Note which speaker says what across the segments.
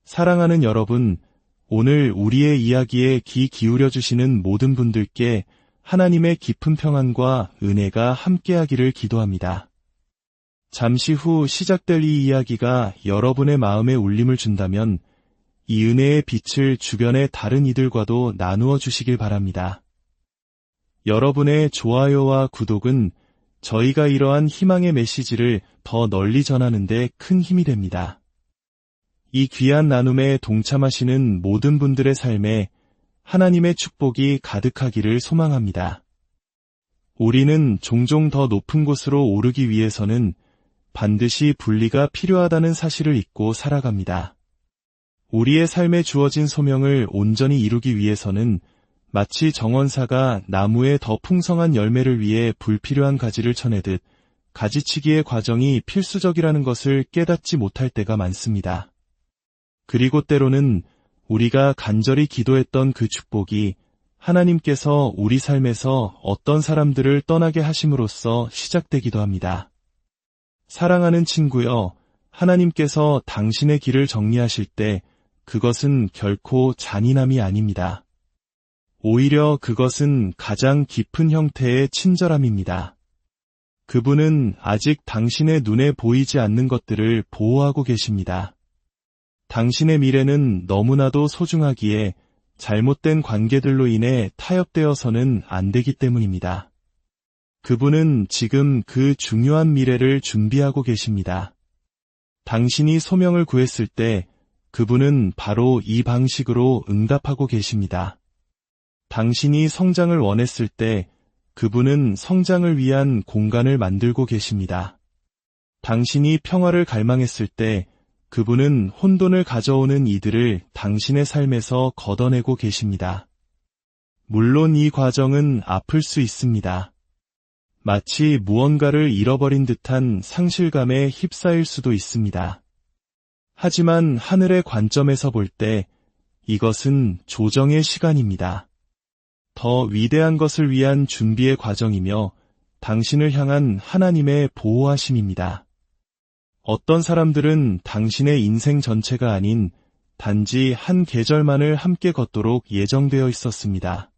Speaker 1: 사랑하는 여러분, 오늘 우리의 이야기에 귀 기울여 주시는 모든 분들께 하나님의 깊은 평안과 은혜가 함께하기를 기도합니다. 잠시 후 시작될 이 이야기가 여러분의 마음에 울림을 준다면 이 은혜의 빛을 주변의 다른 이들과도 나누어 주시길 바랍니다. 여러분의 좋아요와 구독은 저희가 이러한 희망의 메시지를 더 널리 전하는 데 큰 힘이 됩니다. 이 귀한 나눔에 동참하시는 모든 분들의 삶에 하나님의 축복이 가득하기를 소망합니다. 우리는 종종 더 높은 곳으로 오르기 위해서는 반드시 분리가 필요하다는 사실을 잊고 살아갑니다. 우리의 삶에 주어진 소명을 온전히 이루기 위해서는 마치 정원사가 나무의 더 풍성한 열매를 위해 불필요한 가지를 쳐내듯 가지치기의 과정이 필수적이라는 것을 깨닫지 못할 때가 많습니다. 그리고 때로는 우리가 간절히 기도했던 그 축복이 하나님께서 우리 삶에서 어떤 사람들을 떠나게 하심으로써 시작되기도 합니다. 사랑하는 친구여, 하나님께서 당신의 길을 정리하실 때 그것은 결코 잔인함이 아닙니다. 오히려 그것은 가장 깊은 형태의 친절함입니다. 그분은 아직 당신의 눈에 보이지 않는 것들을 보호하고 계십니다. 당신의 미래는 너무나도 소중하기에 잘못된 관계들로 인해 타협되어서는 안 되기 때문입니다. 그분은 지금 그 중요한 미래를 준비하고 계십니다. 당신이 소명을 구했을 때 그분은 바로 이 방식으로 응답하고 계십니다. 당신이 성장을 원했을 때 그분은 성장을 위한 공간을 만들고 계십니다. 당신이 평화를 갈망했을 때 그분은 혼돈을 가져오는 이들을 당신의 삶에서 걷어내고 계십니다. 물론 이 과정은 아플 수 있습니다. 마치 무언가를 잃어버린 듯한 상실감에 휩싸일 수도 있습니다. 하지만 하늘의 관점에서 볼 때 이것은 조정의 시간입니다. 더 위대한 것을 위한 준비의 과정이며 당신을 향한 하나님의 보호하심입니다. 어떤 사람들은 당신의 인생 전체가 아닌 단지 한 계절만을 함께 걷도록 예정되어 있었습니다.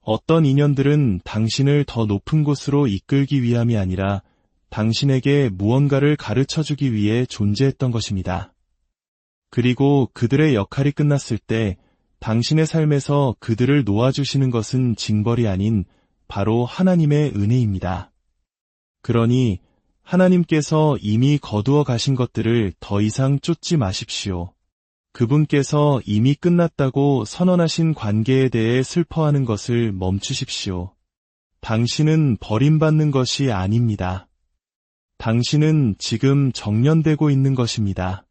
Speaker 1: 어떤 인연들은 당신을 더 높은 곳으로 이끌기 위함이 아니라 당신에게 무언가를 가르쳐주기 위해 존재했던 것입니다. 그리고 그들의 역할이 끝났을 때 당신의 삶에서 그들을 놓아주시는 것은 징벌이 아닌 바로 하나님의 은혜입니다. 그러니 하나님께서 이미 거두어 가신 것들을 더 이상 쫓지 마십시오. 그분께서 이미 끝났다고 선언하신 관계에 대해 슬퍼하는 것을 멈추십시오. 당신은 버림받는 것이 아닙니다. 당신은 지금 정련되고 있는 것입니다.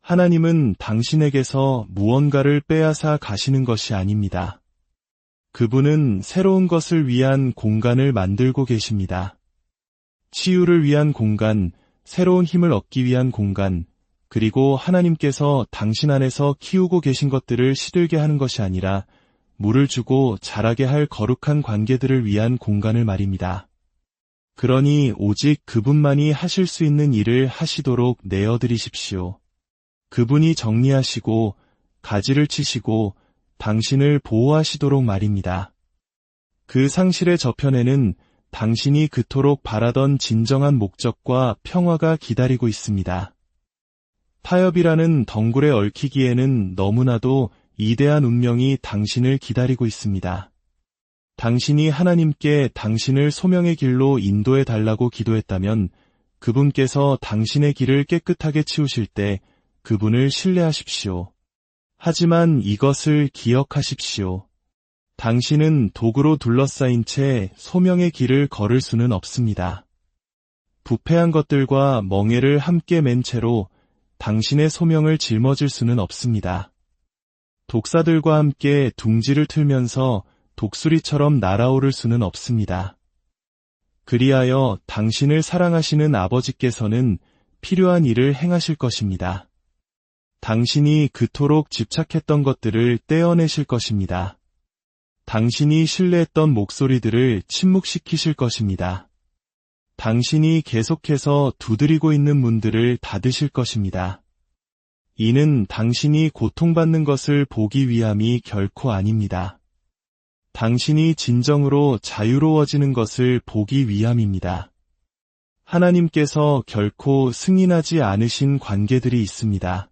Speaker 1: 하나님은 당신에게서 무언가를 빼앗아 가시는 것이 아닙니다. 그분은 새로운 것을 위한 공간을 만들고 계십니다. 치유를 위한 공간, 새로운 힘을 얻기 위한 공간, 그리고 하나님께서 당신 안에서 키우고 계신 것들을 시들게 하는 것이 아니라 물을 주고 자라게 할 거룩한 관계들을 위한 공간을 말입니다. 그러니 오직 그분만이 하실 수 있는 일을 하시도록 내어드리십시오. 그분이 정리하시고 가지를 치시고 당신을 보호하시도록 말입니다. 그 상실의 저편에는 당신이 그토록 바라던 진정한 목적과 평화가 기다리고 있습니다. 타협이라는 덩굴에 얽히기에는 너무나도 이대한 운명이 당신을 기다리고 있습니다. 당신이 하나님께 당신을 소명의 길로 인도해 달라고 기도했다면 그분께서 당신의 길을 깨끗하게 치우실 때 그분을 신뢰하십시오. 하지만 이것을 기억하십시오. 당신은 도구로 둘러싸인 채 소명의 길을 걸을 수는 없습니다. 부패한 것들과 멍에를 함께 맨 채로 당신의 소명을 짊어질 수는 없습니다. 독사들과 함께 둥지를 틀면서 독수리처럼 날아오를 수는 없습니다. 그리하여 당신을 사랑하시는 아버지께서는 필요한 일을 행하실 것입니다. 당신이 그토록 집착했던 것들을 떼어내실 것입니다. 당신이 신뢰했던 목소리들을 침묵시키실 것입니다. 당신이 계속해서 두드리고 있는 문들을 닫으실 것입니다. 이는 당신이 고통받는 것을 보기 위함이 결코 아닙니다. 당신이 진정으로 자유로워지는 것을 보기 위함입니다. 하나님께서 결코 승인하지 않으신 관계들이 있습니다.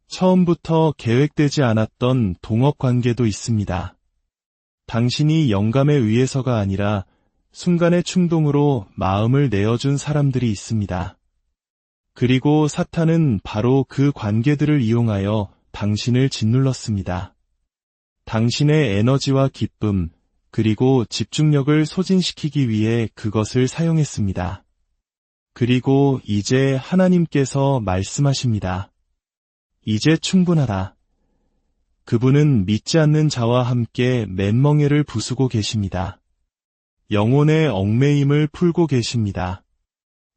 Speaker 1: 처음부터 계획되지 않았던 동업 관계도 있습니다. 당신이 영감에 의해서가 아니라 순간의 충동으로 마음을 내어준 사람들이 있습니다. 그리고 사탄은 바로 그 관계들을 이용하여 당신을 짓눌렀습니다. 당신의 에너지와 기쁨, 그리고 집중력을 소진시키기 위해 그것을 사용했습니다. 그리고 이제 하나님께서 말씀하십니다. 이제 충분하다. 그분은 믿지 않는 자와 함께 맨멍에를 부수고 계십니다. 영혼의 얽매임을 풀고 계십니다.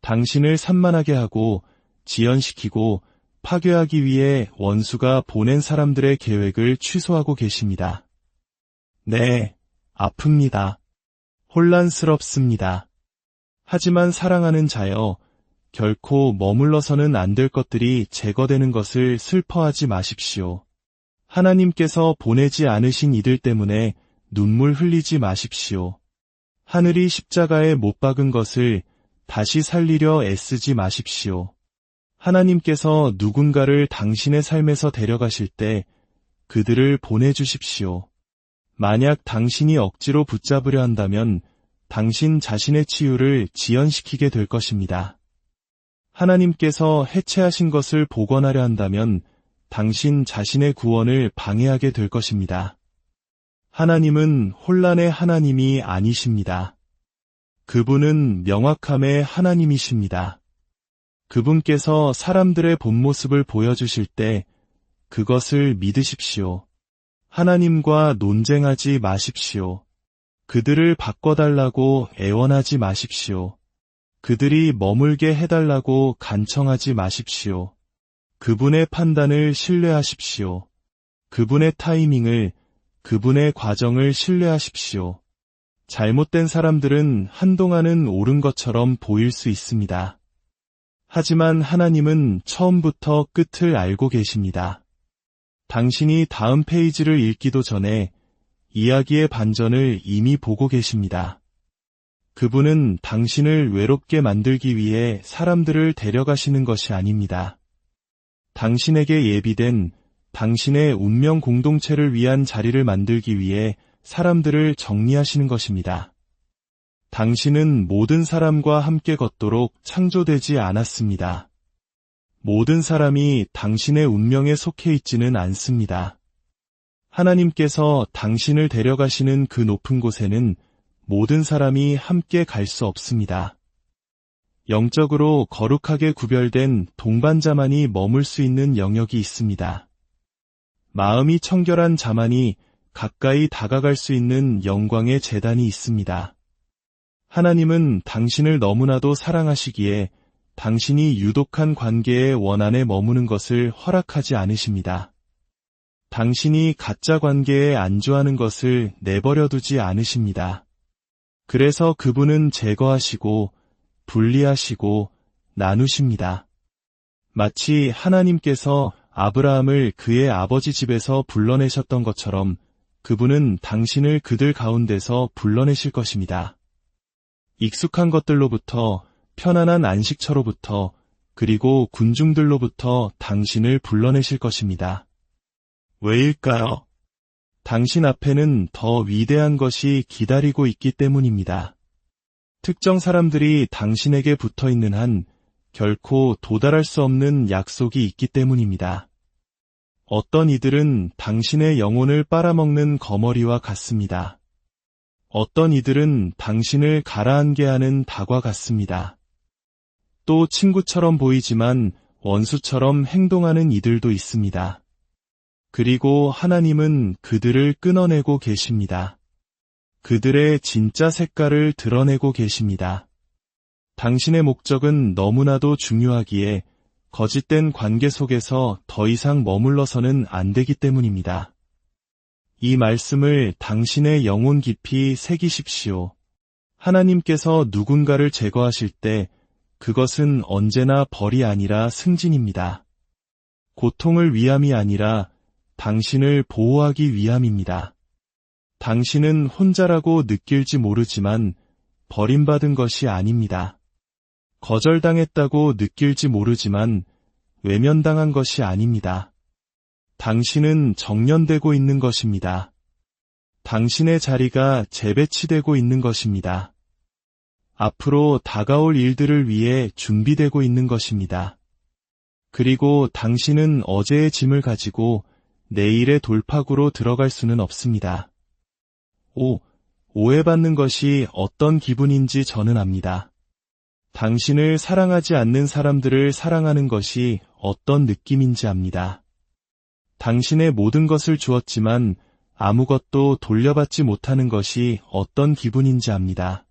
Speaker 1: 당신을 산만하게 하고 지연시키고 파괴하기 위해 원수가 보낸 사람들의 계획을 취소하고 계십니다. 네, 아픕니다. 혼란스럽습니다. 하지만 사랑하는 자여, 결코 머물러서는 안 될 것들이 제거되는 것을 슬퍼하지 마십시오. 하나님께서 보내지 않으신 이들 때문에 눈물 흘리지 마십시오. 하늘이 십자가에 못 박은 것을 다시 살리려 애쓰지 마십시오. 하나님께서 누군가를 당신의 삶에서 데려가실 때 그들을 보내주십시오. 만약 당신이 억지로 붙잡으려 한다면 당신 자신의 치유를 지연시키게 될 것입니다. 하나님께서 해체하신 것을 복원하려 한다면 당신 자신의 구원을 방해하게 될 것입니다. 하나님은 혼란의 하나님이 아니십니다. 그분은 명확함의 하나님이십니다. 그분께서 사람들의 본 모습을 보여주실 때 그것을 믿으십시오. 하나님과 논쟁하지 마십시오. 그들을 바꿔달라고 애원하지 마십시오. 그들이 머물게 해달라고 간청하지 마십시오. 그분의 판단을 신뢰하십시오. 그분의 타이밍을, 그분의 과정을 신뢰하십시오. 잘못된 사람들은 한동안은 옳은 것처럼 보일 수 있습니다. 하지만 하나님은 처음부터 끝을 알고 계십니다. 당신이 다음 페이지를 읽기도 전에 이야기의 반전을 이미 보고 계십니다. 그분은 당신을 외롭게 만들기 위해 사람들을 데려가시는 것이 아닙니다. 당신에게 예비된 당신의 운명 공동체를 위한 자리를 만들기 위해 사람들을 정리하시는 것입니다. 당신은 모든 사람과 함께 걷도록 창조되지 않았습니다. 모든 사람이 당신의 운명에 속해 있지는 않습니다. 하나님께서 당신을 데려가시는 그 높은 곳에는 모든 사람이 함께 갈 수 없습니다. 영적으로 거룩하게 구별된 동반자만이 머물 수 있는 영역이 있습니다. 마음이 청결한 자만이 가까이 다가갈 수 있는 영광의 제단이 있습니다. 하나님은 당신을 너무나도 사랑하시기에 당신이 유독한 관계의 원안에 머무는 것을 허락하지 않으십니다. 당신이 가짜 관계에 안주하는 것을 내버려두지 않으십니다. 그래서 그분은 제거하시고 분리하시고 나누십니다. 마치 하나님께서 아브라함을 그의 아버지 집에서 불러내셨던 것처럼 그분은 당신을 그들 가운데서 불러내실 것입니다. 익숙한 것들로부터, 편안한 안식처로부터, 그리고 군중들로부터 당신을 불러내실 것입니다. 왜일까요? 당신 앞에는 더 위대한 것이 기다리고 있기 때문입니다. 특정 사람들이 당신에게 붙어 있는 한 결코 도달할 수 없는 약속이 있기 때문입니다. 어떤 이들은 당신의 영혼을 빨아먹는 거머리와 같습니다. 어떤 이들은 당신을 가라앉게 하는 닭과 같습니다. 또 친구처럼 보이지만 원수처럼 행동하는 이들도 있습니다. 그리고 하나님은 그들을 끊어내고 계십니다. 그들의 진짜 색깔을 드러내고 계십니다. 당신의 목적은 너무나도 중요하기에 거짓된 관계 속에서 더 이상 머물러서는 안 되기 때문입니다. 이 말씀을 당신의 영혼 깊이 새기십시오. 하나님께서 누군가를 제거하실 때 그것은 언제나 벌이 아니라 승진입니다. 고통을 위함이 아니라 당신을 보호하기 위함입니다. 당신은 혼자라고 느낄지 모르지만 버림받은 것이 아닙니다. 거절당했다고 느낄지 모르지만 외면당한 것이 아닙니다. 당신은 정련되고 있는 것입니다. 당신의 자리가 재배치되고 있는 것입니다. 앞으로 다가올 일들을 위해 준비되고 있는 것입니다. 그리고 당신은 어제의 짐을 가지고 내일의 돌파구로 들어갈 수는 없습니다. 오해받는 것이 어떤 기분인지 저는 압니다. 당신을 사랑하지 않는 사람들을 사랑하는 것이 어떤 느낌인지 압니다. 당신의 모든 것을 주었지만 아무것도 돌려받지 못하는 것이 어떤 기분인지 압니다.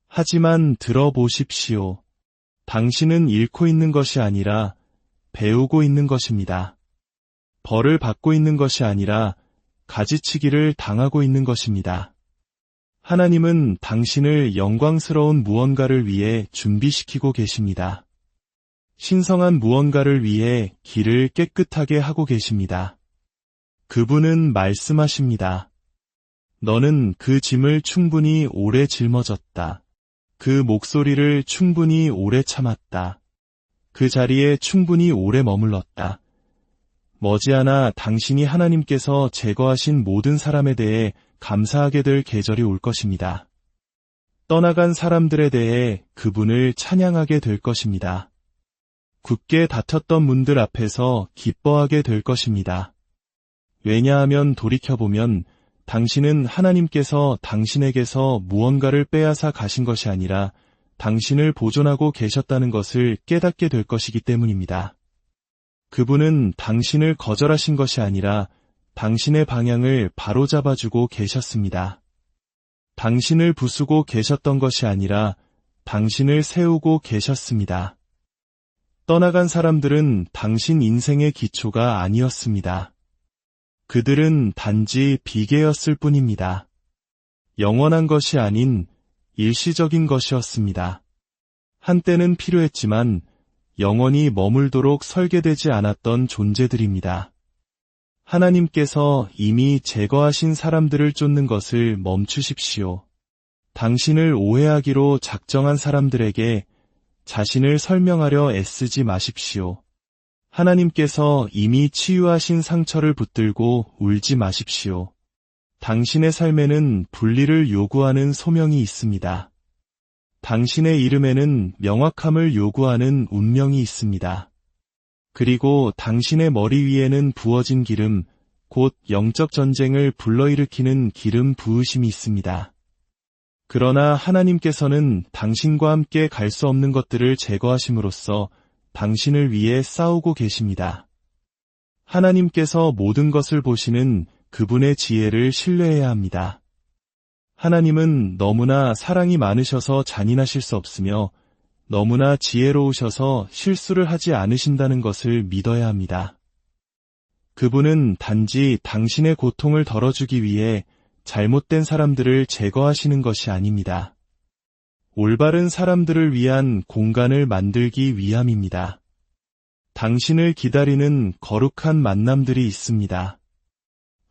Speaker 1: 하지만 들어보십시오. 당신은 잃고 있는 것이 아니라 배우고 있는 것입니다. 벌을 받고 있는 것이 아니라 가지치기를 당하고 있는 것입니다. 하나님은 당신을 영광스러운 무언가를 위해 준비시키고 계십니다. 신성한 무언가를 위해 길을 깨끗하게 하고 계십니다. 그분은 말씀하십니다. 너는 그 짐을 충분히 오래 짊어졌다. 그 목소리를 충분히 오래 참았다. 그 자리에 충분히 오래 머물렀다. 머지않아 당신이 하나님께서 제거하신 모든 사람에 대해 감사하게 될 계절이 올 것입니다. 떠나간 사람들에 대해 그분을 찬양하게 될 것입니다. 굳게 닫혔던 문들 앞에서 기뻐하게 될 것입니다. 왜냐하면 돌이켜보면 당신은 하나님께서 당신에게서 무언가를 빼앗아 가신 것이 아니라 당신을 보존하고 계셨다는 것을 깨닫게 될 것이기 때문입니다. 그분은 당신을 거절하신 것이 아니라 당신의 방향을 바로잡아주고 계셨습니다. 당신을 부수고 계셨던 것이 아니라 당신을 세우고 계셨습니다. 떠나간 사람들은 당신 인생의 기초가 아니었습니다. 그들은 단지 비계였을 뿐입니다. 영원한 것이 아닌 일시적인 것이었습니다. 한때는 필요했지만 영원히 머물도록 설계되지 않았던 존재들입니다. 하나님께서 이미 제거하신 사람들을 쫓는 것을 멈추십시오. 당신을 오해하기로 작정한 사람들에게 자신을 설명하려 애쓰지 마십시오. 하나님께서 이미 치유하신 상처를 붙들고 울지 마십시오. 당신의 삶에는 분리를 요구하는 소명이 있습니다. 당신의 이름에는 명확함을 요구하는 운명이 있습니다. 그리고 당신의 머리 위에는 부어진 기름, 곧 영적 전쟁을 불러일으키는 기름 부으심이 있습니다. 그러나 하나님께서는 당신과 함께 갈 수 없는 것들을 제거하심으로써 당신을 위해 싸우고 계십니다. 하나님께서 모든 것을 보시는 그분의 지혜를 신뢰해야 합니다. 하나님은 너무나 사랑이 많으셔서 잔인하실 수 없으며 너무나 지혜로우셔서 실수를 하지 않으신다는 것을 믿어야 합니다. 그분은 단지 당신의 고통을 덜어주기 위해 잘못된 사람들을 제거하시는 것이 아닙니다. 올바른 사람들을 위한 공간을 만들기 위함입니다. 당신을 기다리는 거룩한 만남들이 있습니다.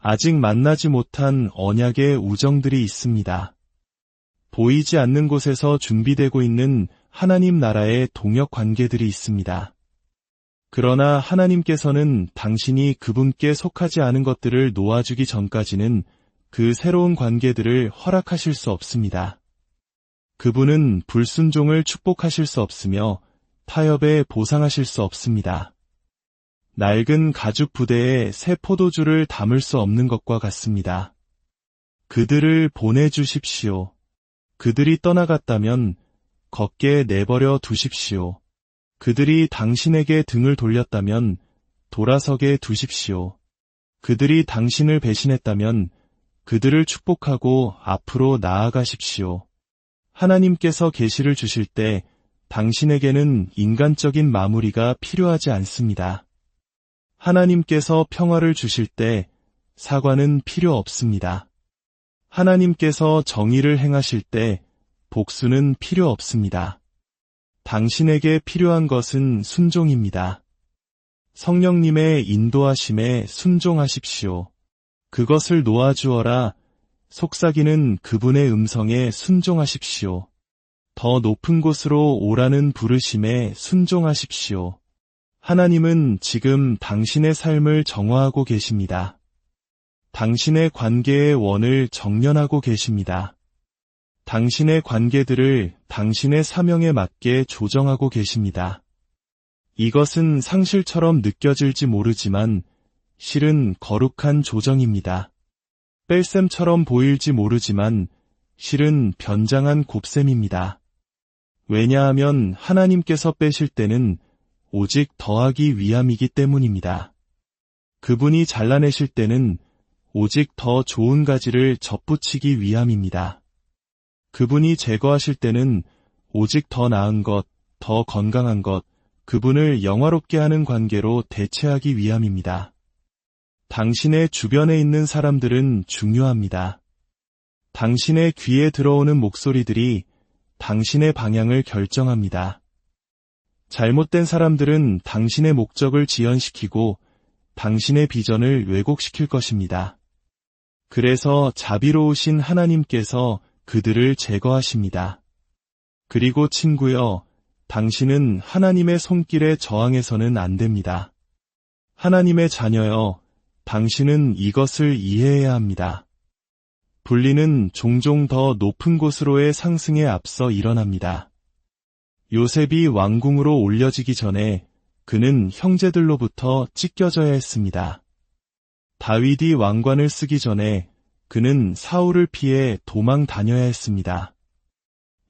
Speaker 1: 아직 만나지 못한 언약의 우정들이 있습니다. 보이지 않는 곳에서 준비되고 있는 하나님 나라의 동역 관계들이 있습니다. 그러나 하나님께서는 당신이 그분께 속하지 않은 것들을 놓아주기 전까지는 그 새로운 관계들을 허락하실 수 없습니다. 그분은 불순종을 축복하실 수 없으며 타협에 보상하실 수 없습니다. 낡은 가죽 부대에 새 포도주를 담을 수 없는 것과 같습니다. 그들을 보내주십시오. 그들이 떠나갔다면 걷게 내버려 두십시오. 그들이 당신에게 등을 돌렸다면 돌아서게 두십시오. 그들이 당신을 배신했다면 그들을 축복하고 앞으로 나아가십시오. 하나님께서 계시를 주실 때 당신에게는 인간적인 마무리가 필요하지 않습니다. 하나님께서 평화를 주실 때 사과는 필요 없습니다. 하나님께서 정의를 행하실 때 복수는 필요 없습니다. 당신에게 필요한 것은 순종입니다. 성령님의 인도하심에 순종하십시오. 그것을 놓아주어라. 속삭이는 그분의 음성에 순종하십시오. 더 높은 곳으로 오라는 부르심에 순종하십시오. 하나님은 지금 당신의 삶을 정화하고 계십니다. 당신의 관계의 원을 정련하고 계십니다. 당신의 관계들을 당신의 사명에 맞게 조정하고 계십니다. 이것은 상실처럼 느껴질지 모르지만 실은 거룩한 조정입니다. 뺄셈처럼 보일지 모르지만 실은 변장한 곱셈입니다. 왜냐하면 하나님께서 빼실 때는 오직 더하기 위함이기 때문입니다. 그분이 잘라내실 때는 오직 더 좋은 가지를 접붙이기 위함입니다. 그분이 제거하실 때는 오직 더 나은 것, 더 건강한 것, 그분을 영화롭게 하는 관계로 대체하기 위함입니다. 당신의 주변에 있는 사람들은 중요합니다. 당신의 귀에 들어오는 목소리들이 당신의 방향을 결정합니다. 잘못된 사람들은 당신의 목적을 지연시키고 당신의 비전을 왜곡시킬 것입니다. 그래서 자비로우신 하나님께서 그들을 제거하십니다. 그리고 친구여, 당신은 하나님의 손길에 저항해서는 안 됩니다. 하나님의 자녀여, 당신은 이것을 이해해야 합니다. 분리는 종종 더 높은 곳으로의 상승에 앞서 일어납니다. 요셉이 왕궁으로 올려지기 전에 그는 형제들로부터 찢겨져야 했습니다. 다윗이 왕관을 쓰기 전에 그는 사울을 피해 도망 다녀야 했습니다.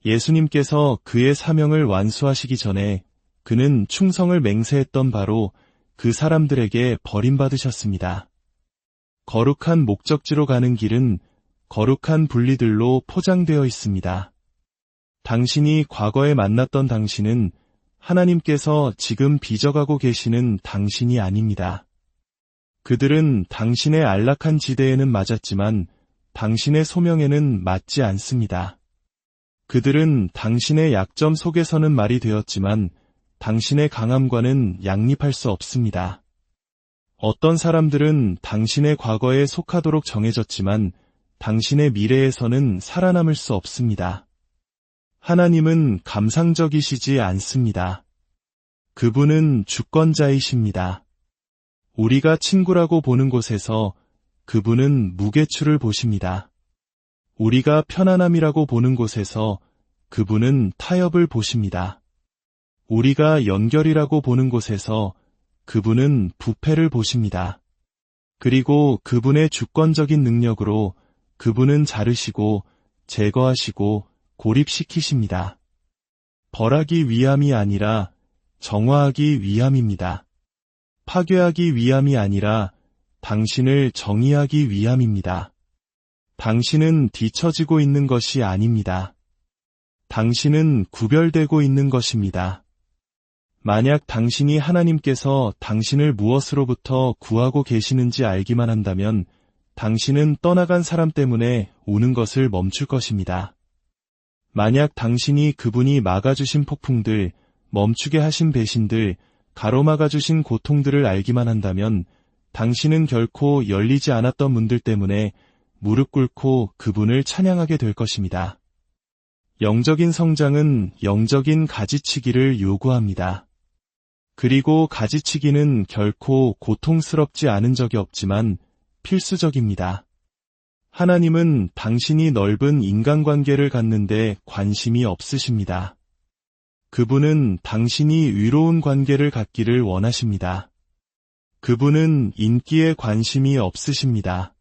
Speaker 1: 예수님께서 그의 사명을 완수하시기 전에 그는 충성을 맹세했던 바로 그 사람들에게 버림받으셨습니다. 거룩한 목적지로 가는 길은 거룩한 분리들로 포장되어 있습니다. 당신이 과거에 만났던 당신은 하나님께서 지금 빚어가고 계시는 당신이 아닙니다. 그들은 당신의 안락한 지대에는 맞았지만 당신의 소명에는 맞지 않습니다. 그들은 당신의 약점 속에서는 말이 되었지만 당신의 강함과는 양립할 수 없습니다. 어떤 사람들은 당신의 과거에 속하도록 정해졌지만 당신의 미래에서는 살아남을 수 없습니다. 하나님은 감상적이시지 않습니다. 그분은 주권자이십니다. 우리가 친구라고 보는 곳에서 그분은 무게추를 보십니다. 우리가 편안함이라고 보는 곳에서 그분은 타협을 보십니다. 우리가 연결이라고 보는 곳에서 그분은 부패를 보십니다. 그리고 그분의 주권적인 능력으로 그분은 자르시고 제거하시고 고립시키십니다. 벌하기 위함이 아니라 정화하기 위함입니다. 파괴하기 위함이 아니라 당신을 정의하기 위함입니다. 당신은 뒤처지고 있는 것이 아닙니다. 당신은 구별되고 있는 것입니다. 만약 당신이 하나님께서 당신을 무엇으로부터 구하고 계시는지 알기만 한다면 당신은 떠나간 사람 때문에 우는 것을 멈출 것입니다. 만약 당신이 그분이 막아주신 폭풍들, 멈추게 하신 배신들, 가로막아주신 고통들을 알기만 한다면 당신은 결코 열리지 않았던 문들 때문에 무릎 꿇고 그분을 찬양하게 될 것입니다. 영적인 성장은 영적인 가지치기를 요구합니다. 그리고 가지치기는 결코 고통스럽지 않은 적이 없지만 필수적입니다. 하나님은 당신이 넓은 인간관계를 갖는데 관심이 없으십니다. 그분은 당신이 위로운 관계를 갖기를 원하십니다. 그분은 인기에 관심이 없으십니다.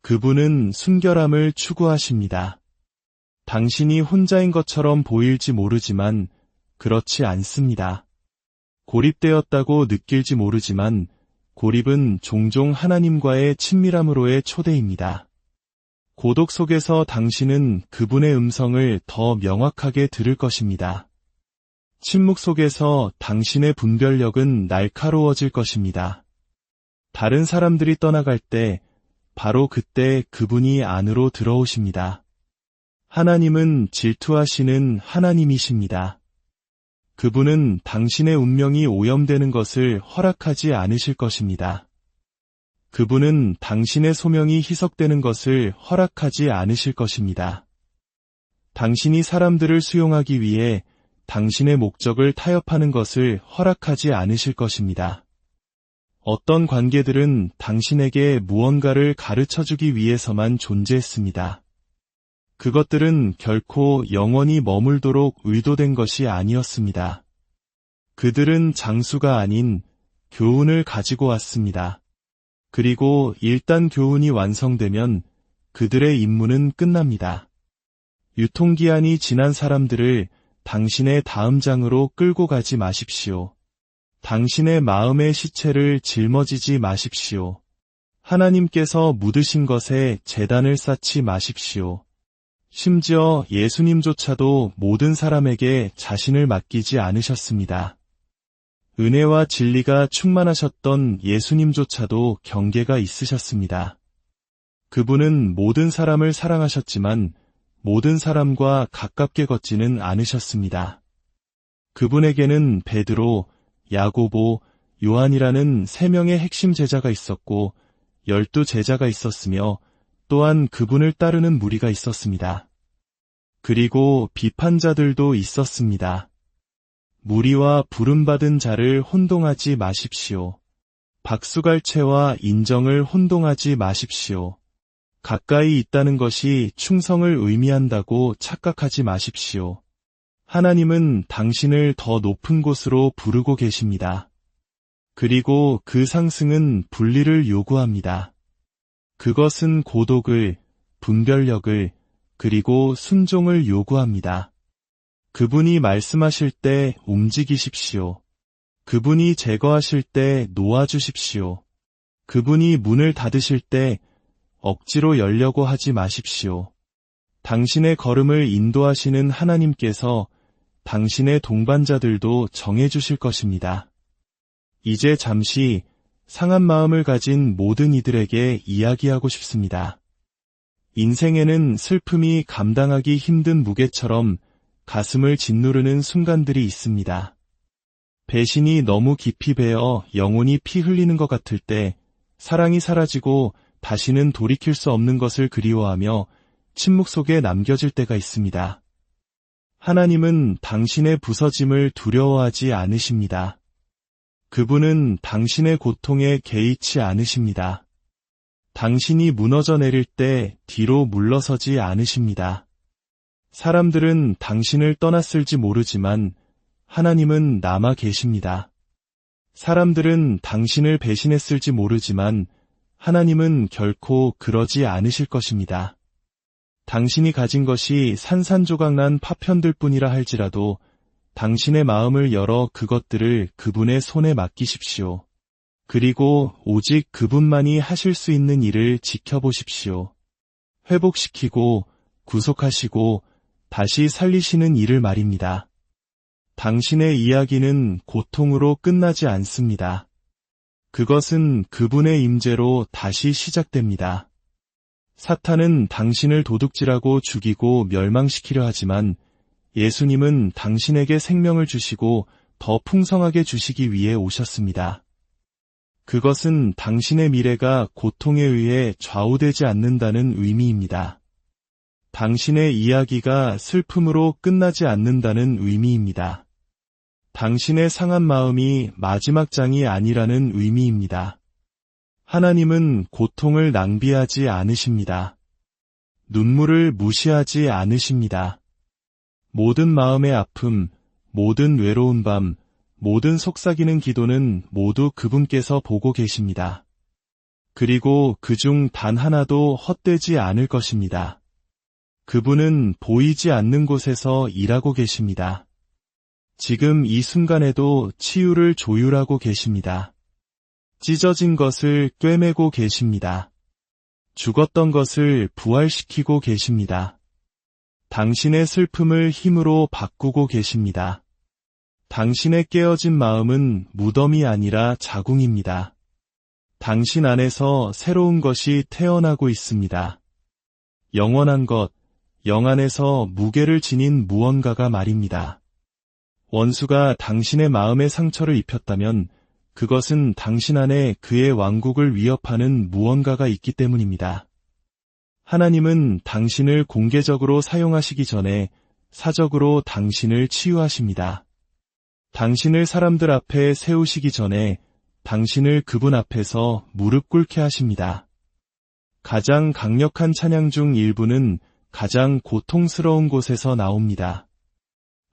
Speaker 1: 그분은 순결함을 추구하십니다. 당신이 혼자인 것처럼 보일지 모르지만 그렇지 않습니다. 고립되었다고 느낄지 모르지만 고립은 종종 하나님과의 친밀함으로의 초대입니다. 고독 속에서 당신은 그분의 음성을 더 명확하게 들을 것입니다. 침묵 속에서 당신의 분별력은 날카로워질 것입니다. 다른 사람들이 떠나갈 때 바로 그때 그분이 안으로 들어오십니다. 하나님은 질투하시는 하나님이십니다. 그분은 당신의 운명이 오염되는 것을 허락하지 않으실 것입니다. 그분은 당신의 소명이 희석되는 것을 허락하지 않으실 것입니다. 당신이 사람들을 수용하기 위해 당신의 목적을 타협하는 것을 허락하지 않으실 것입니다. 어떤 관계들은 당신에게 무언가를 가르쳐주기 위해서만 존재했습니다. 그것들은 결코 영원히 머물도록 의도된 것이 아니었습니다. 그들은 장수가 아닌 교훈을 가지고 왔습니다. 그리고 일단 교훈이 완성되면 그들의 임무는 끝납니다. 유통기한이 지난 사람들을 당신의 다음 장으로 끌고 가지 마십시오. 당신의 마음의 시체를 짊어지지 마십시오. 하나님께서 묻으신 것에 제단을 쌓지 마십시오. 심지어 예수님조차도 모든 사람에게 자신을 맡기지 않으셨습니다. 은혜와 진리가 충만하셨던 예수님조차도 경계가 있으셨습니다. 그분은 모든 사람을 사랑하셨지만 모든 사람과 가깝게 걷지는 않으셨습니다. 그분에게는 베드로, 야고보, 요한이라는 3명의 핵심 제자가 있었고 12 제자가 있었으며 또한 그분을 따르는 무리가 있었습니다. 그리고 비판자들도 있었습니다. 무리와 부름받은 자를 혼동하지 마십시오. 박수갈채와 인정을 혼동하지 마십시오. 가까이 있다는 것이 충성을 의미한다고 착각하지 마십시오. 하나님은 당신을 더 높은 곳으로 부르고 계십니다. 그리고 그 상승은 분리를 요구합니다. 그것은 고독을, 분별력을, 그리고 순종을 요구합니다. 그분이 말씀하실 때 움직이십시오. 그분이 제거하실 때 놓아주십시오. 그분이 문을 닫으실 때 억지로 열려고 하지 마십시오. 당신의 걸음을 인도하시는 하나님께서 당신의 동반자들도 정해주실 것입니다. 이제 잠시 상한 마음을 가진 모든 이들에게 이야기하고 싶습니다. 인생에는 슬픔이 감당하기 힘든 무게처럼 가슴을 짓누르는 순간들이 있습니다. 배신이 너무 깊이 배어 영혼이 피 흘리는 것 같을 때 사랑이 사라지고 다시는 돌이킬 수 없는 것을 그리워하며 침묵 속에 남겨질 때가 있습니다. 하나님은 당신의 부서짐을 두려워하지 않으십니다. 그분은 당신의 고통에 개의치 않으십니다. 당신이 무너져 내릴 때 뒤로 물러서지 않으십니다. 사람들은 당신을 떠났을지 모르지만 하나님은 남아 계십니다. 사람들은 당신을 배신했을지 모르지만 하나님은 결코 그러지 않으실 것입니다. 당신이 가진 것이 산산조각난 파편들 뿐이라 할지라도 당신의 마음을 열어 그것들을 그분의 손에 맡기십시오. 그리고 오직 그분만이 하실 수 있는 일을 지켜보십시오. 회복시키고 구속하시고 다시 살리시는 일을 말입니다. 당신의 이야기는 고통으로 끝나지 않습니다. 그것은 그분의 임재로 다시 시작됩니다. 사탄은 당신을 도둑질하고 죽이고 멸망시키려 하지만 예수님은 당신에게 생명을 주시고 더 풍성하게 주시기 위해 오셨습니다. 그것은 당신의 미래가 고통에 의해 좌우되지 않는다는 의미입니다. 당신의 이야기가 슬픔으로 끝나지 않는다는 의미입니다. 당신의 상한 마음이 마지막 장이 아니라는 의미입니다. 하나님은 고통을 낭비하지 않으십니다. 눈물을 무시하지 않으십니다. 모든 마음의 아픔, 모든 외로운 밤, 모든 속삭이는 기도는 모두 그분께서 보고 계십니다. 그리고 그중 단 하나도 헛되지 않을 것입니다. 그분은 보이지 않는 곳에서 일하고 계십니다. 지금 이 순간에도 치유를 조율하고 계십니다. 찢어진 것을 꿰매고 계십니다. 죽었던 것을 부활시키고 계십니다. 당신의 슬픔을 힘으로 바꾸고 계십니다. 당신의 깨어진 마음은 무덤이 아니라 자궁입니다. 당신 안에서 새로운 것이 태어나고 있습니다. 영원한 것, 영 안에서 무게를 지닌 무언가가 말입니다. 원수가 당신의 마음에 상처를 입혔다면 그것은 당신 안에 그의 왕국을 위협하는 무언가가 있기 때문입니다. 하나님은 당신을 공개적으로 사용하시기 전에 사적으로 당신을 치유하십니다. 당신을 사람들 앞에 세우시기 전에 당신을 그분 앞에서 무릎 꿇게 하십니다. 가장 강력한 찬양 중 일부는 가장 고통스러운 곳에서 나옵니다.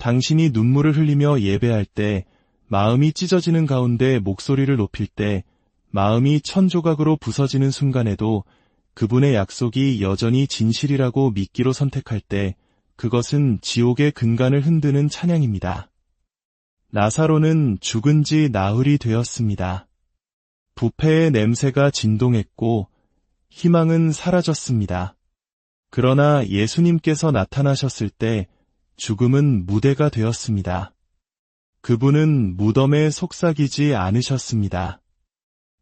Speaker 1: 당신이 눈물을 흘리며 예배할 때, 마음이 찢어지는 가운데 목소리를 높일 때, 마음이 천조각으로 부서지는 순간에도 그분의 약속이 여전히 진실이라고 믿기로 선택할 때, 그것은 지옥의 근간을 흔드는 찬양입니다. 나사로는 죽은 지 나흘이 되었습니다. 부패의 냄새가 진동했고 희망은 사라졌습니다. 그러나 예수님께서 나타나셨을 때 죽음은 무대가 되었습니다. 그분은 무덤에 속삭이지 않으셨습니다.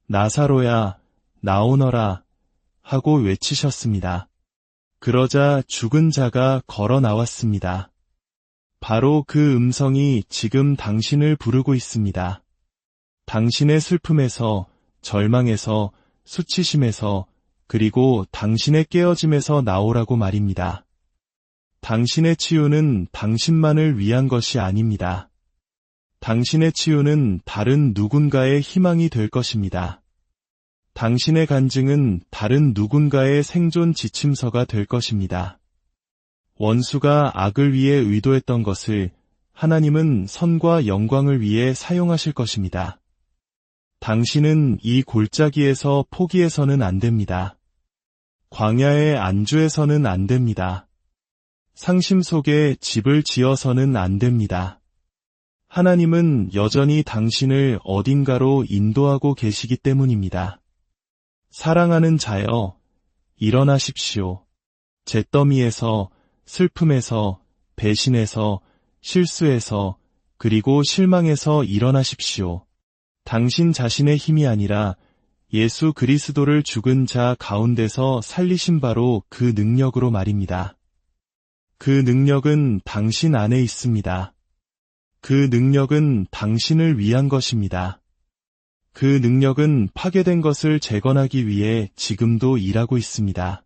Speaker 1: 나사로야, 나오너라 하고 외치셨습니다. 그러자 죽은 자가 걸어 나왔습니다. 바로 그 음성이 지금 당신을 부르고 있습니다. 당신의 슬픔에서, 절망에서, 수치심에서, 그리고 당신의 깨어짐에서 나오라고 말입니다. 당신의 치유는 당신만을 위한 것이 아닙니다. 당신의 치유는 다른 누군가의 희망이 될 것입니다. 당신의 간증은 다른 누군가의 생존 지침서가 될 것입니다. 원수가 악을 위해 의도했던 것을 하나님은 선과 영광을 위해 사용하실 것입니다. 당신은 이 골짜기에서 포기해서는 안 됩니다. 광야의 안주해서는 안 됩니다. 상심 속에 집을 지어서는 안 됩니다. 하나님은 여전히 당신을 어딘가로 인도하고 계시기 때문입니다. 사랑하는 자여, 일어나십시오. 잿더미에서, 슬픔에서, 배신에서, 실수에서, 그리고 실망에서 일어나십시오. 당신 자신의 힘이 아니라 예수 그리스도를 죽은 자 가운데서 살리신 바로 그 능력으로 말입니다. 그 능력은 당신 안에 있습니다. 그 능력은 당신을 위한 것입니다. 그 능력은 파괴된 것을 재건하기 위해 지금도 일하고 있습니다.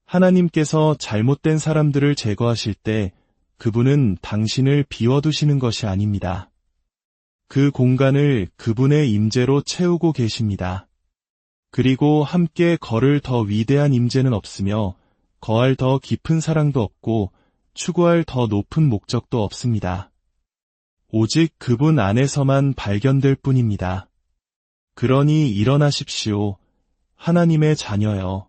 Speaker 1: 하나님께서 잘못된 사람들을 제거하실 때 그분은 당신을 비워두시는 것이 아닙니다. 그 공간을 그분의 임재로 채우고 계십니다. 그리고 함께 걸을 더 위대한 임재는 없으며 거할 더 깊은 사랑도 없고 추구할 더 높은 목적도 없습니다. 오직 그분 안에서만 발견될 뿐입니다. 그러니 일어나십시오. 하나님의 자녀여.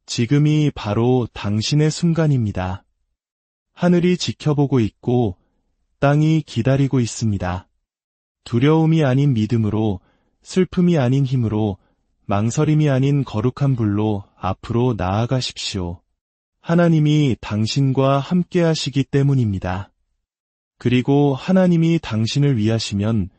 Speaker 1: 지금이 바로 당신의 순간입니다. 하늘이 지켜보고 있고 땅이 기다리고 있습니다. 두려움이 아닌 믿음으로, 슬픔이 아닌 힘으로, 망설임이 아닌 거룩한 불로 앞으로 나아가십시오. 하나님이 당신과 함께 하시기 때문입니다. 그리고 하나님이 당신을 위하시면